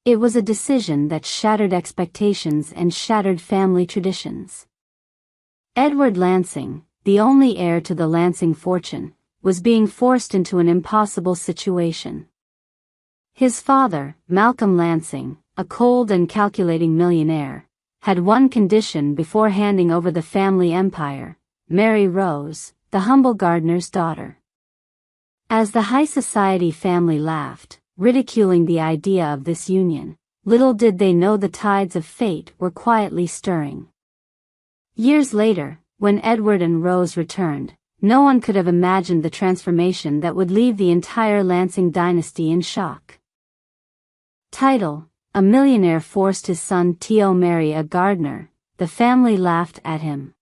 It was a decision that shattered expectations and shattered family traditions. Edward Lansing, the only heir to the Lansing fortune, was being forced into an impossible situation. His father, Malcolm Lansing, a cold and calculating millionaire, had one condition before handing over the family empire: marry Rose, the humble gardener's daughter. As the high society family laughed, ridiculing the idea of this union, little did they know the tides of fate were quietly stirring. Years later, when Edward and Rose returned, no one could have imagined the transformation that would leave the entire Lansing dynasty in shock. Title: A millionaire forced his son to marry a gardener. The family laughed at him.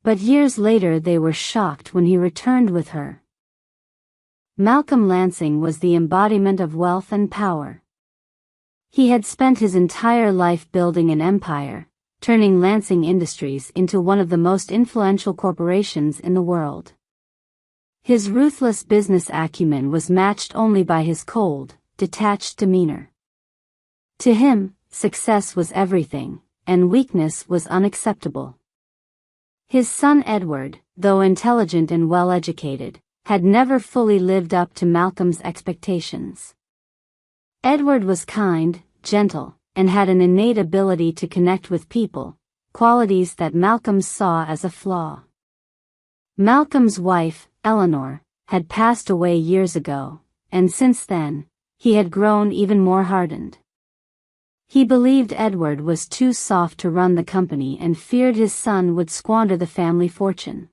But years later they were shocked when he returned with her. Malcolm Lansing was the embodiment of wealth and power. He had spent his entire life building an empire, turning Lansing Industries into one of the most influential corporations in the world. His ruthless business acumen was matched only by his cold, detached demeanor. To him, success was everything, and weakness was unacceptable. His son Edward, though intelligent and well-educated, had never fully lived up to Malcolm's expectations. Edward was kind, gentle, and had an innate ability to connect with people, qualities that Malcolm saw as a flaw. Malcolm's wife, Eleanor, had passed away years ago, and since then, he had grown even more hardened. He believed Edward was too soft to run the company and feared his son would squander the family fortune.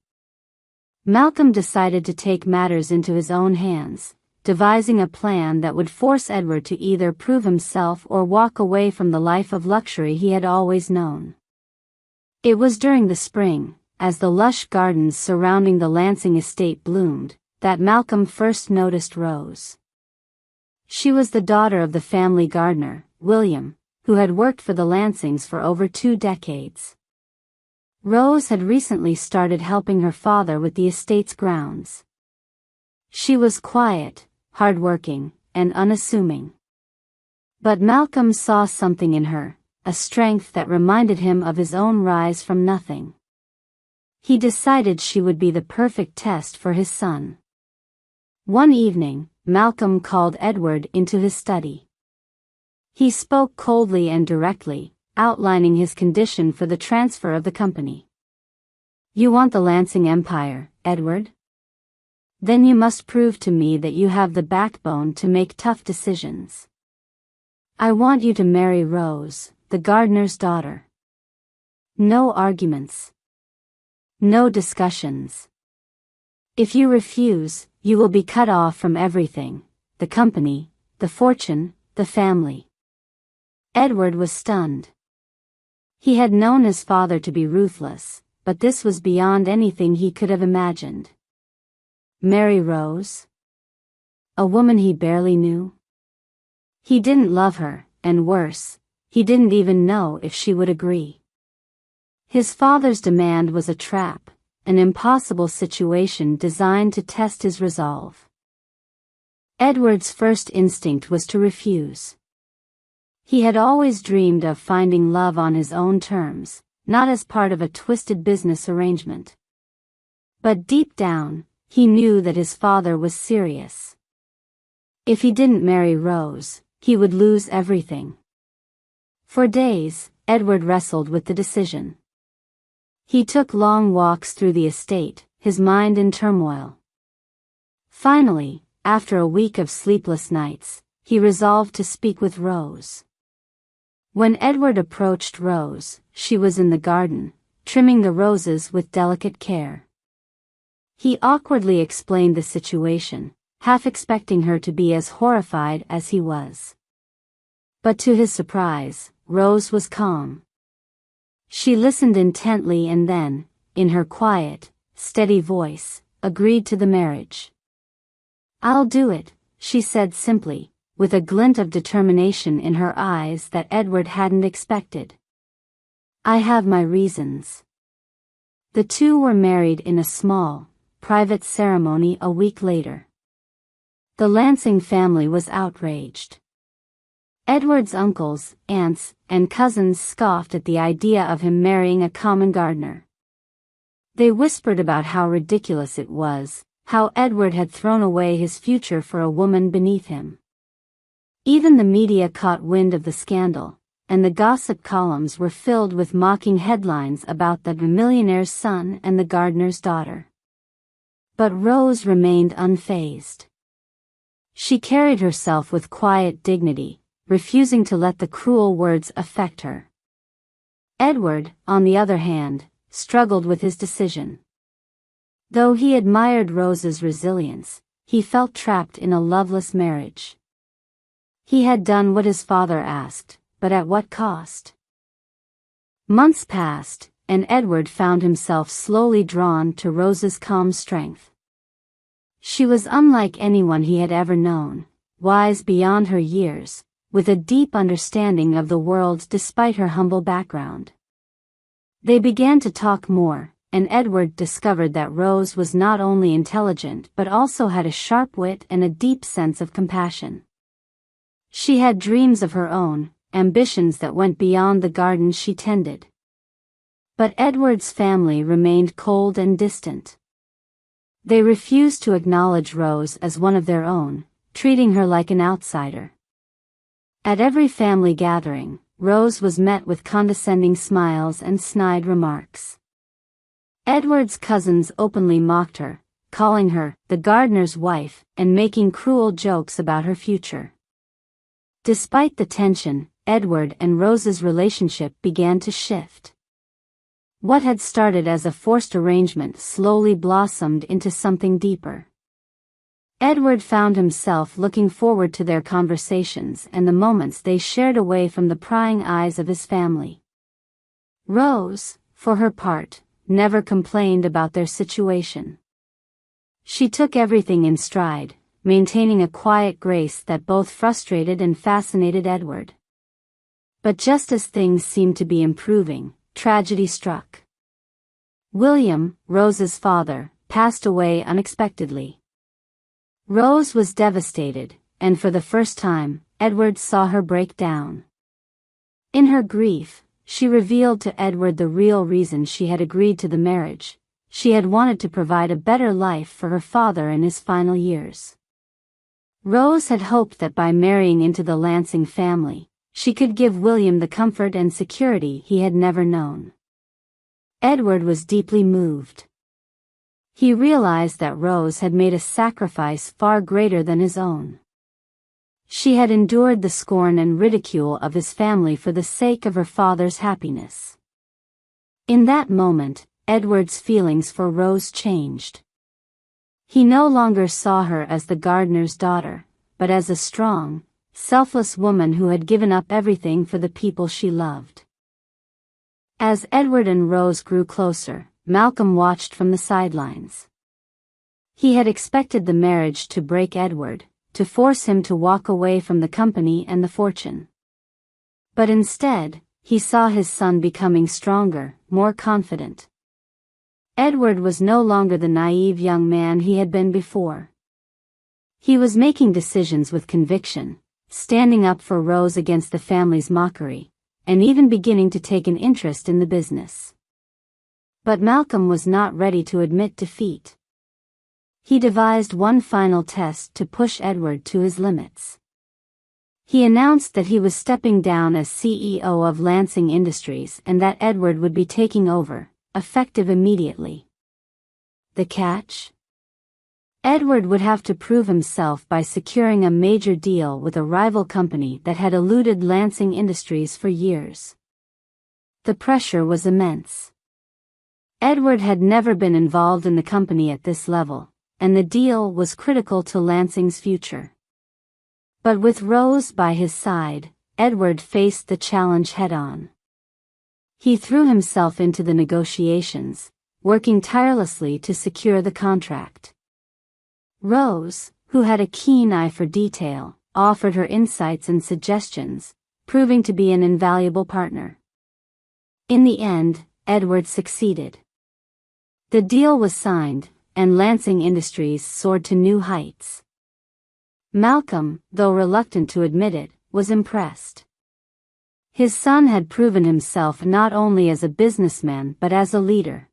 Malcolm decided to take matters into his own hands, devising a plan that would force Edward to either prove himself or walk away from the life of luxury he had always known. It was during the spring, as the lush gardens surrounding the Lansing estate bloomed, that Malcolm first noticed Rose. She was the daughter of the family gardener, William, who had worked for the Lansings for over 2 decades. Rose had recently started helping her father with the estate's grounds. She was quiet, hardworking, and unassuming. But Malcolm saw something in her, a strength that reminded him of his own rise from nothing. He decided she would be the perfect test for his son. One evening, Malcolm called Edward into his study. He spoke coldly and directly, outlining his condition for the transfer of the company. "You want the Lansing Empire, Edward? Then you must prove to me that you have the backbone to make tough decisions. I want you to marry Rose, the gardener's daughter. No arguments. No discussions. If you refuse, you will be cut off from everything: the company, the fortune, the family." Edward was stunned. He had known his father to be ruthless, but this was beyond anything he could have imagined. Marry Rose? A woman he barely knew? He didn't love her, and worse, he didn't even know if she would agree. His father's demand was a trap, an impossible situation designed to test his resolve. Edward's first instinct was to refuse. He had always dreamed of finding love on his own terms, not as part of a twisted business arrangement. But deep down, he knew that his father was serious. If he didn't marry Rose, he would lose everything. For days, Edward wrestled with the decision. He took long walks through the estate, his mind in turmoil. Finally, after a week of sleepless nights, he resolved to speak with Rose. When Edward approached Rose, she was in the garden, trimming the roses with delicate care. He awkwardly explained the situation, half expecting her to be as horrified as he was. But to his surprise, Rose was calm. She listened intently and then, in her quiet, steady voice, agreed to the marriage. "I'll do it," she said simply, with a glint of determination in her eyes that Edward hadn't expected. "I have my reasons." The two were married in a small, private ceremony a week later. The Lansing family was outraged. Edward's uncles, aunts, and cousins scoffed at the idea of him marrying a common gardener. They whispered about how ridiculous it was, how Edward had thrown away his future for a woman beneath him. Even the media caught wind of the scandal, and the gossip columns were filled with mocking headlines about the millionaire's son and the gardener's daughter. But Rose remained unfazed. She carried herself with quiet dignity, refusing to let the cruel words affect her. Edward, on the other hand, struggled with his decision. Though he admired Rose's resilience, he felt trapped in a loveless marriage. He had done what his father asked, but at what cost? Months passed, and Edward found himself slowly drawn to Rose's calm strength. She was unlike anyone he had ever known, wise beyond her years, with a deep understanding of the world despite her humble background. They began to talk more, and Edward discovered that Rose was not only intelligent but also had a sharp wit and a deep sense of compassion. She had dreams of her own, ambitions that went beyond the garden she tended. But Edward's family remained cold and distant. They refused to acknowledge Rose as one of their own, treating her like an outsider. At every family gathering, Rose was met with condescending smiles and snide remarks. Edward's cousins openly mocked her, calling her the gardener's wife and making cruel jokes about her future. Despite the tension, Edward and Rose's relationship began to shift. What had started as a forced arrangement slowly blossomed into something deeper. Edward found himself looking forward to their conversations and the moments they shared away from the prying eyes of his family. Rose, for her part, never complained about their situation. She took everything in stride, maintaining a quiet grace that both frustrated and fascinated Edward. But just as things seemed to be improving, tragedy struck. William, Rose's father, passed away unexpectedly. Rose was devastated, and for the first time, Edward saw her break down. In her grief, she revealed to Edward the real reason she had agreed to the marriage. She had wanted to provide a better life for her father in his final years. Rose had hoped that by marrying into the Lansing family, she could give William the comfort and security he had never known. Edward was deeply moved. He realized that Rose had made a sacrifice far greater than his own. She had endured the scorn and ridicule of his family for the sake of her father's happiness. In that moment, Edward's feelings for Rose changed. He no longer saw her as the gardener's daughter, but as a strong, selfless woman who had given up everything for the people she loved. As Edward and Rose grew closer, Malcolm watched from the sidelines. He had expected the marriage to break Edward, to force him to walk away from the company and the fortune. But instead, he saw his son becoming stronger, more confident. Edward was no longer the naive young man he had been before. He was making decisions with conviction, standing up for Rose against the family's mockery, and even beginning to take an interest in the business. But Malcolm was not ready to admit defeat. He devised one final test to push Edward to his limits. He announced that he was stepping down as CEO of Lansing Industries and that Edward would be taking over, effective immediately. The catch? Edward would have to prove himself by securing a major deal with a rival company that had eluded Lansing Industries for years. The pressure was immense. Edward had never been involved in the company at this level, and the deal was critical to Lansing's future. But with Rose by his side, Edward faced the challenge head-on. He threw himself into the negotiations, working tirelessly to secure the contract. Rose, who had a keen eye for detail, offered her insights and suggestions, proving to be an invaluable partner. In the end, Edward succeeded. The deal was signed, and Lansing Industries soared to new heights. Malcolm, though reluctant to admit it, was impressed. His son had proven himself not only as a businessman but as a leader.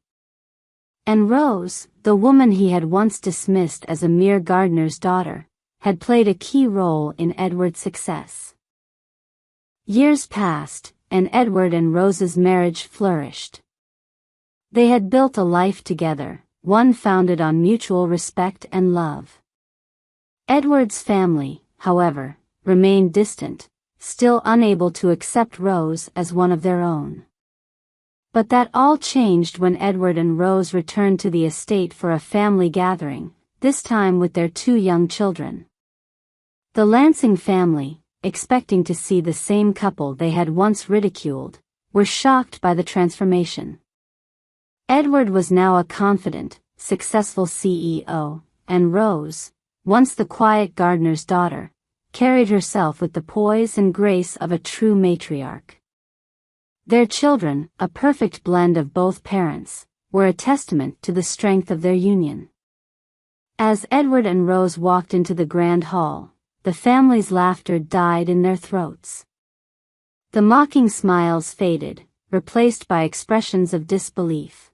And Rose, the woman he had once dismissed as a mere gardener's daughter, had played a key role in Edward's success. Years passed, and Edward and Rose's marriage flourished. They had built a life together, one founded on mutual respect and love. Edward's family, however, remained distant, still unable to accept Rose as one of their own. But that all changed when Edward and Rose returned to the estate for a family gathering, this time with their 2 young children. The Lansing family, expecting to see the same couple they had once ridiculed, were shocked by the transformation. Edward was now a confident, successful CEO, and Rose, once the quiet gardener's daughter, carried herself with the poise and grace of a true matriarch. Their children, a perfect blend of both parents, were a testament to the strength of their union. As Edward and Rose walked into the grand hall, the family's laughter died in their throats. The mocking smiles faded, replaced by expressions of disbelief.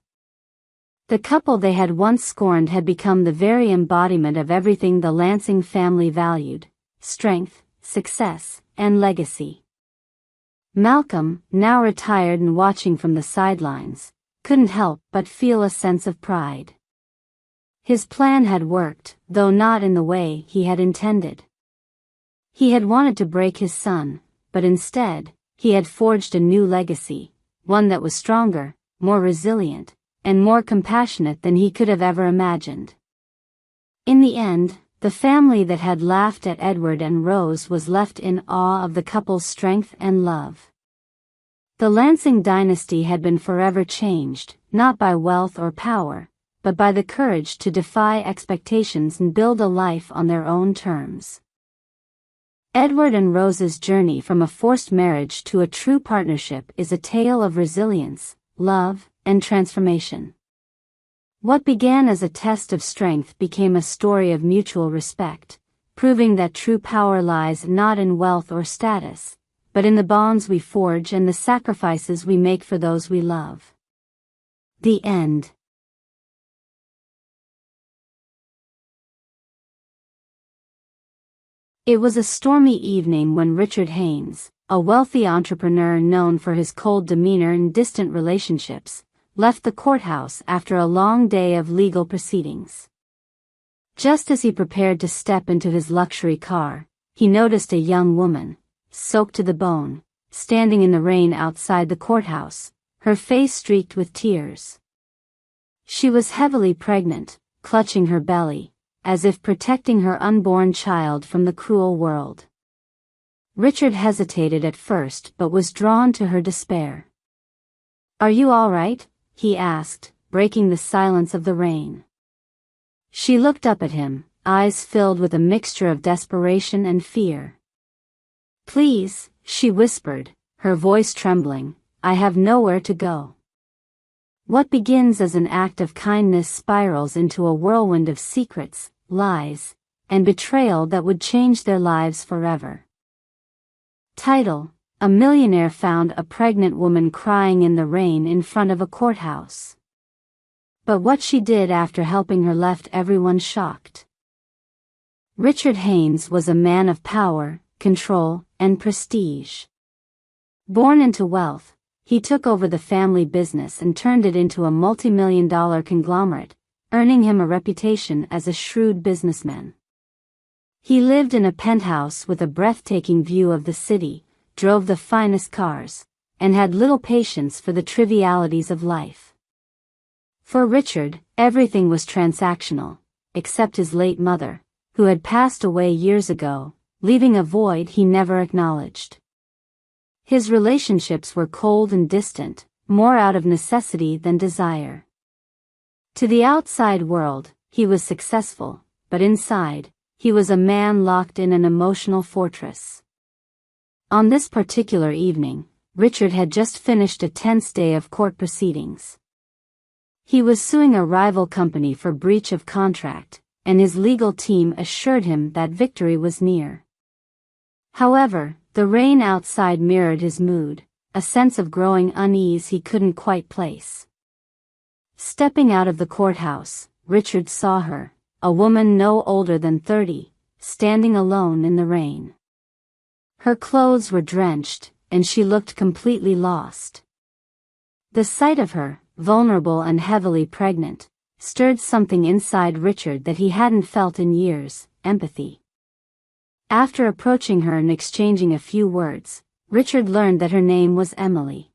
The couple they had once scorned had become the very embodiment of everything the Lansing family valued: strength, success, and legacy. Malcolm, now retired and watching from the sidelines, couldn't help but feel a sense of pride. His plan had worked, though not in the way he had intended. He had wanted to break his son, but instead, he had forged a new legacy, one that was stronger, more resilient, and more compassionate than he could have ever imagined. In the end, the family that had laughed at Edward and Rose was left in awe of the couple's strength and love. The Lansing dynasty had been forever changed, not by wealth or power, but by the courage to defy expectations and build a life on their own terms. Edward and Rose's journey from a forced marriage to a true partnership is a tale of resilience, love, and transformation. What began as a test of strength became a story of mutual respect, proving that true power lies not in wealth or status, but in the bonds we forge and the sacrifices we make for those we love. The end. It was a stormy evening when Richard Haynes, a wealthy entrepreneur known for his cold demeanor and distant relationships, left the courthouse after a long day of legal proceedings. Just as he prepared to step into his luxury car, he noticed a young woman, soaked to the bone, standing in the rain outside the courthouse, her face streaked with tears. She was heavily pregnant, clutching her belly, as if protecting her unborn child from the cruel world. Richard hesitated at first but was drawn to her despair. "Are you all right?" he asked, breaking the silence of the rain. She looked up at him, eyes filled with a mixture of desperation and fear. "Please," she whispered, her voice trembling, "I have nowhere to go." What begins as an act of kindness spirals into a whirlwind of secrets, lies, and betrayal that would change their lives forever. Title: A millionaire found a pregnant woman crying in the rain in front of a courthouse. But what she did after helping her left everyone shocked. Richard Haynes was a man of power, control, and prestige. Born into wealth, he took over the family business and turned it into a multi-million-dollar conglomerate, earning him a reputation as a shrewd businessman. He lived in a penthouse with a breathtaking view of the city, drove the finest cars, and had little patience for the trivialities of life. For Richard, everything was transactional, except his late mother, who had passed away years ago, leaving a void he never acknowledged. His relationships were cold and distant, more out of necessity than desire. To the outside world, he was successful, but inside, he was a man locked in an emotional fortress. On this particular evening, Richard had just finished a tense day of court proceedings. He was suing a rival company for breach of contract, and his legal team assured him that victory was near. However, The rain outside mirrored his mood, a sense of growing unease he couldn't quite place. Stepping out of the courthouse, Richard saw her, a woman no older than 30, standing alone in the rain. Her clothes were drenched, and she looked completely lost. The sight of her, vulnerable and heavily pregnant, stirred something inside Richard that he hadn't felt in years: empathy. After approaching her and exchanging a few words, Richard learned that her name was Emily.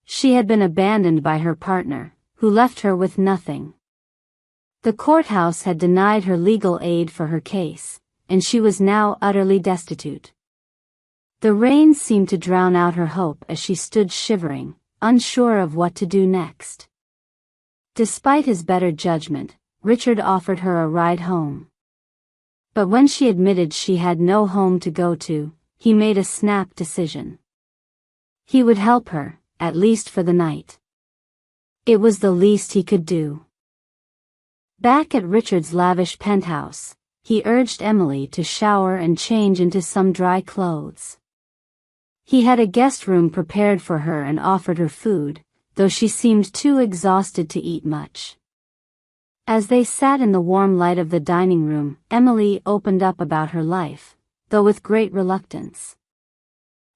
She had been abandoned by her partner, who left her with nothing. The courthouse had denied her legal aid for her case, and she was now utterly destitute. The rain seemed to drown out her hope as she stood shivering, unsure of what to do next. Despite his better judgment, Richard offered her a ride home. But when she admitted she had no home to go to, he made a snap decision. He would help her, at least for the night. It was the least he could do. Back at Richard's lavish penthouse, he urged Emily to shower and change into some dry clothes. He had a guest room prepared for her and offered her food, though she seemed too exhausted to eat much. As they sat in the warm light of the dining room, Emily opened up about her life, though with great reluctance.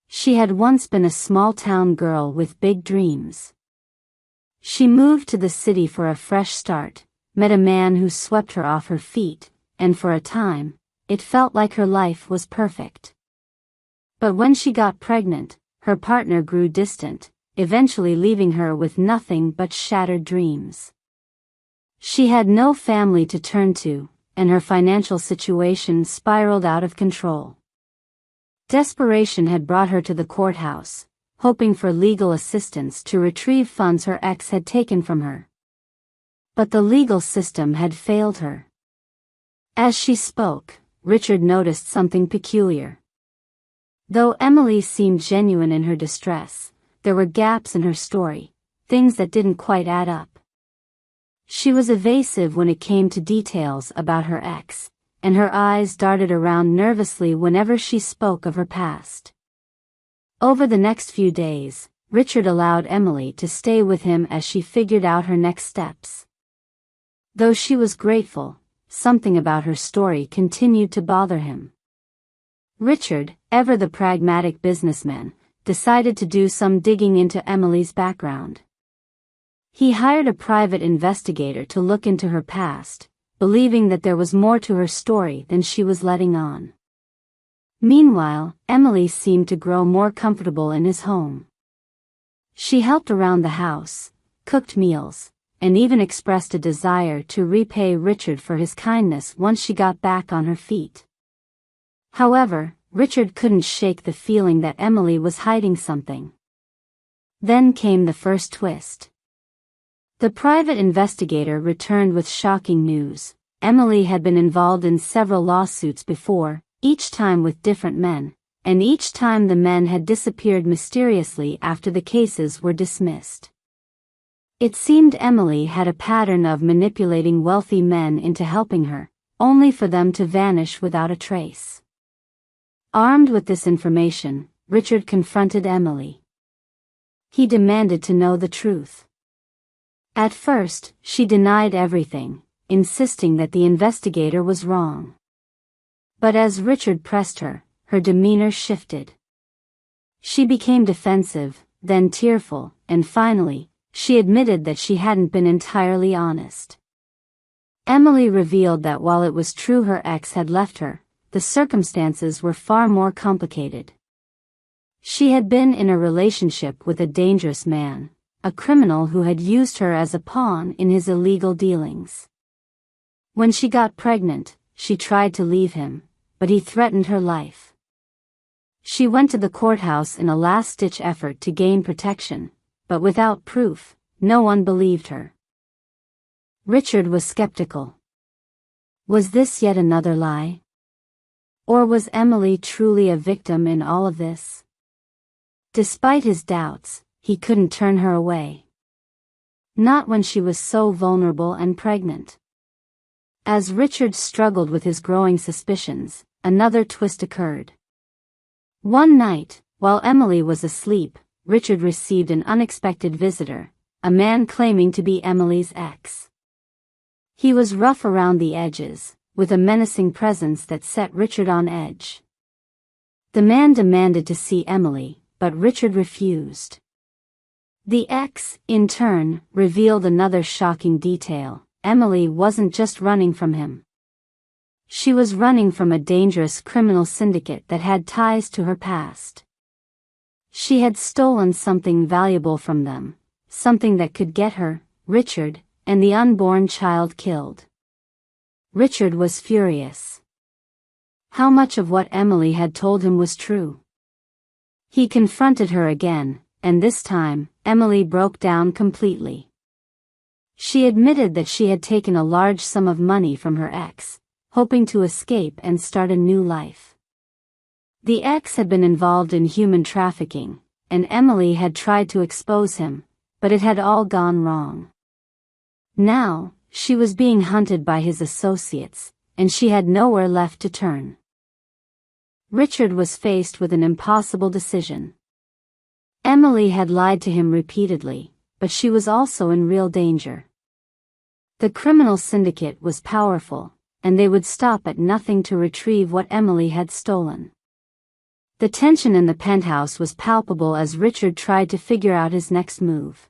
She had once been a small-town girl with big dreams. She moved to the city for a fresh start, met a man who swept her off her feet, and for a time, it felt like her life was perfect. But when she got pregnant, her partner grew distant, eventually leaving her with nothing but shattered dreams. She had no family to turn to, and her financial situation spiraled out of control. Desperation had brought her to the courthouse, hoping for legal assistance to retrieve funds her ex had taken from her. But the legal system had failed her. As she spoke, Richard noticed something peculiar. Though Emily seemed genuine in her distress, there were gaps in her story, things that didn't quite add up. She was evasive when it came to details about her ex, and her eyes darted around nervously whenever she spoke of her past. Over the next few days, Richard allowed Emily to stay with him as she figured out her next steps. Though she was grateful, something about her story continued to bother him. Richard, ever the pragmatic businessman, decided to do some digging into Emily's background. He hired a private investigator to look into her past, believing that there was more to her story than she was letting on. Meanwhile, Emily seemed to grow more comfortable in his home. She helped around the house, cooked meals, and even expressed a desire to repay Richard for his kindness once she got back on her feet. However, Richard couldn't shake the feeling that Emily was hiding something. Then came the first twist. The private investigator returned with shocking news. Emily had been involved in several lawsuits before, each time with different men, and each time the men had disappeared mysteriously after the cases were dismissed. It seemed Emily had a pattern of manipulating wealthy men into helping her, only for them to vanish without a trace. Armed with this information, Richard confronted Emily. He demanded to know the truth. At first, she denied everything, insisting that the investigator was wrong. But as Richard pressed her, her demeanor shifted. She became defensive, then tearful, and finally, she admitted that she hadn't been entirely honest. Emily revealed that while it was true her ex had left her, the circumstances were far more complicated. She had been in a relationship with a dangerous man, a criminal who had used her as a pawn in his illegal dealings. When she got pregnant, she tried to leave him, but he threatened her life. She went to the courthouse in a last-ditch effort to gain protection, but without proof, no one believed her. Richard was skeptical. Was this yet another lie? Or was Emily truly a victim in all of this? Despite his doubts, he couldn't turn her away. Not when she was so vulnerable and pregnant. As Richard struggled with his growing suspicions, another twist occurred. One night, while Emily was asleep, Richard received an unexpected visitor, a man claiming to be Emily's ex. He was rough around the edges, with a menacing presence that set Richard on edge. The man demanded to see Emily, but Richard refused. The ex, in turn, revealed another shocking detail. Emily wasn't just running from him. She was running from a dangerous criminal syndicate that had ties to her past. She had stolen something valuable from them, something that could get her, Richard, and the unborn child killed. Richard was furious. How much of what Emily had told him was true? He confronted her again, and this time, Emily broke down completely. She admitted that she had taken a large sum of money from her ex, hoping to escape and start a new life. The ex had been involved in human trafficking, and Emily had tried to expose him, but it had all gone wrong. Now, she was being hunted by his associates, and she had nowhere left to turn. Richard was faced with an impossible decision. Emily had lied to him repeatedly, but she was also in real danger. The criminal syndicate was powerful, and they would stop at nothing to retrieve what Emily had stolen. The tension in the penthouse was palpable as Richard tried to figure out his next move.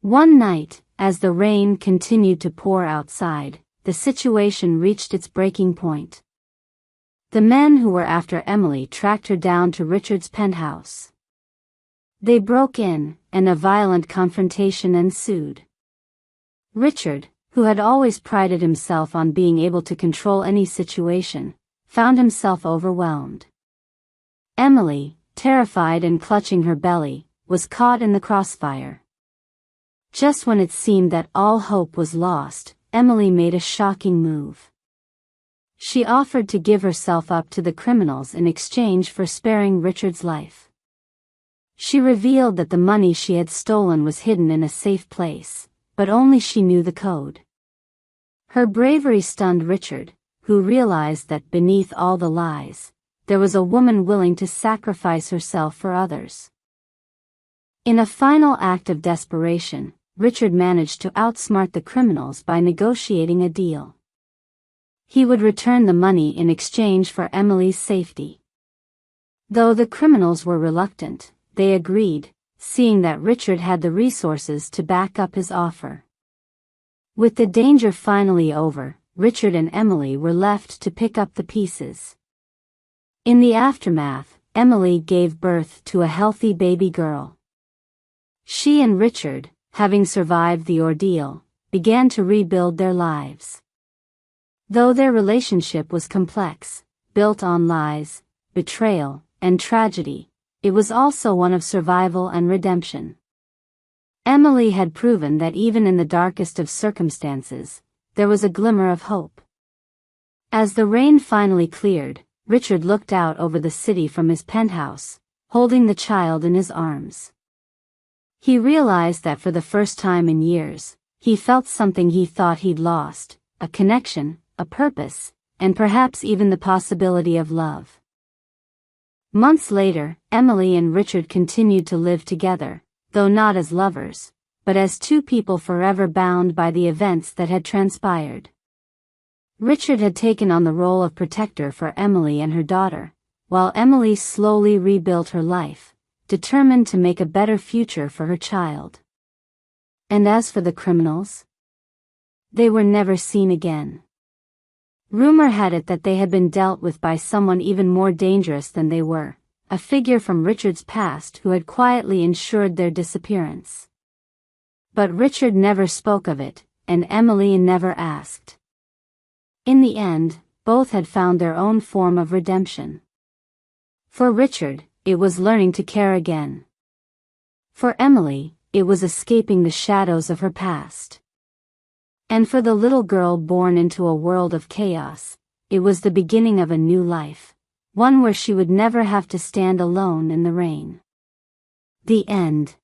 One night, as the rain continued to pour outside, the situation reached its breaking point. The men who were after Emily tracked her down to Richard's penthouse. They broke in, and a violent confrontation ensued. Richard, who had always prided himself on being able to control any situation, found himself overwhelmed. Emily, terrified and clutching her belly, was caught in the crossfire. Just when it seemed that all hope was lost, Emily made a shocking move. She offered to give herself up to the criminals in exchange for sparing Richard's life. She revealed that the money she had stolen was hidden in a safe place, but only she knew the code. Her bravery stunned Richard, who realized that beneath all the lies, there was a woman willing to sacrifice herself for others. In a final act of desperation, Richard managed to outsmart the criminals by negotiating a deal. He would return the money in exchange for Emily's safety. Though the criminals were reluctant, they agreed, seeing that Richard had the resources to back up his offer. With the danger finally over, Richard and Emily were left to pick up the pieces. In the aftermath, Emily gave birth to a healthy baby girl. She and Richard, having survived the ordeal, began to rebuild their lives. Though their relationship was complex, built on lies, betrayal, and tragedy, it was also one of survival and redemption. Emily had proven that even in the darkest of circumstances, there was a glimmer of hope. As the rain finally cleared, Richard looked out over the city from his penthouse, holding the child in his arms. He realized that for the first time in years, he felt something he thought he'd lost, a connection, a purpose, and perhaps even the possibility of love. Months later, Emily and Richard continued to live together, though not as lovers, but as two people forever bound by the events that had transpired. Richard had taken on the role of protector for Emily and her daughter, while Emily slowly rebuilt her life, determined to make a better future for her child. And as for the criminals, they were never seen again. Rumor had it that they had been dealt with by someone even more dangerous than they were, a figure from Richard's past who had quietly ensured their disappearance. But Richard never spoke of it, and Emily never asked. In the end, both had found their own form of redemption. For Richard, it was learning to care again. For Emily, it was escaping the shadows of her past. And for the little girl born into a world of chaos, it was the beginning of a new life, one where she would never have to stand alone in the rain. The end.